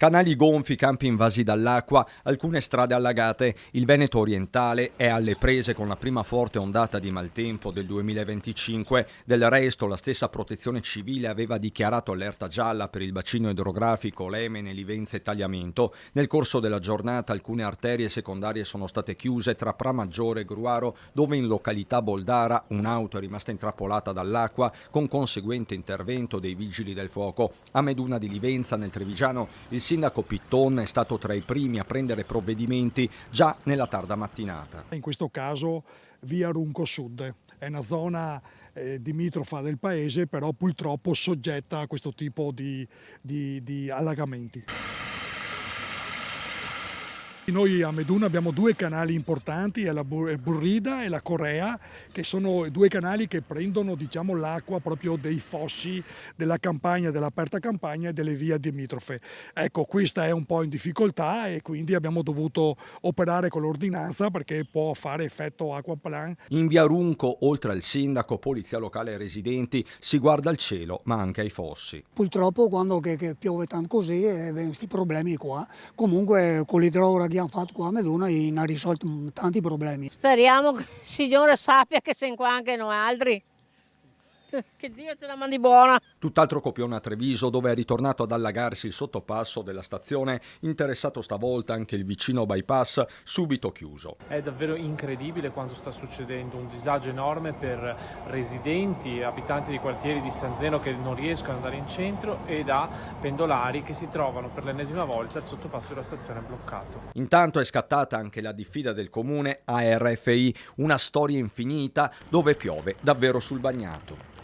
Canali gonfi, campi invasi dall'acqua, alcune strade allagate. Il Veneto orientale è alle prese con la prima forte ondata di maltempo del 2025. Del resto, la stessa Protezione Civile aveva dichiarato allerta gialla per il bacino idrografico Lemene, Livenza e Tagliamento. Nel corso della giornata alcune arterie secondarie sono state chiuse tra Pramaggiore e Gruaro, dove in località Boldara un'auto è rimasta intrappolata dall'acqua con conseguente intervento dei vigili del fuoco. A Meduna di Livenza, nel Trevigiano, il sindaco Pitton è stato tra i primi a prendere provvedimenti già nella tarda mattinata. In questo caso via Runco Sud è una zona limitrofa del paese, però purtroppo soggetta a questo tipo di allagamenti. Noi a Meduna abbiamo due canali importanti, la Burrida e la Corea, che sono due canali che prendono, diciamo, l'acqua proprio dei fossi della campagna, dell'aperta campagna e delle vie limitrofe. Ecco, questa è un po' in difficoltà e quindi abbiamo dovuto operare con l'ordinanza perché può fare effetto acquaplan. In via Runco, oltre al sindaco, polizia locale e residenti, si guarda al cielo ma anche ai fossi. Purtroppo quando che piove tanto così vengono questi problemi qua. Comunque con l'idrora che hanno fatto qua a Meduna ha risolto tanti problemi. Speriamo che il Signore sappia che siamo qua anche noi altri. Che Dio ce la mandi buona. Tutt'altro copione a Treviso, dove è ritornato ad allagarsi il sottopasso della stazione, interessato stavolta anche il vicino bypass, subito chiuso. È davvero incredibile quanto sta succedendo, un disagio enorme per residenti e abitanti di quartieri di San Zeno che non riescono ad andare in centro e da pendolari che si trovano per l'ennesima volta il sottopasso della stazione bloccato. Intanto è scattata anche la diffida del comune a RFI, una storia infinita dove piove davvero sul bagnato.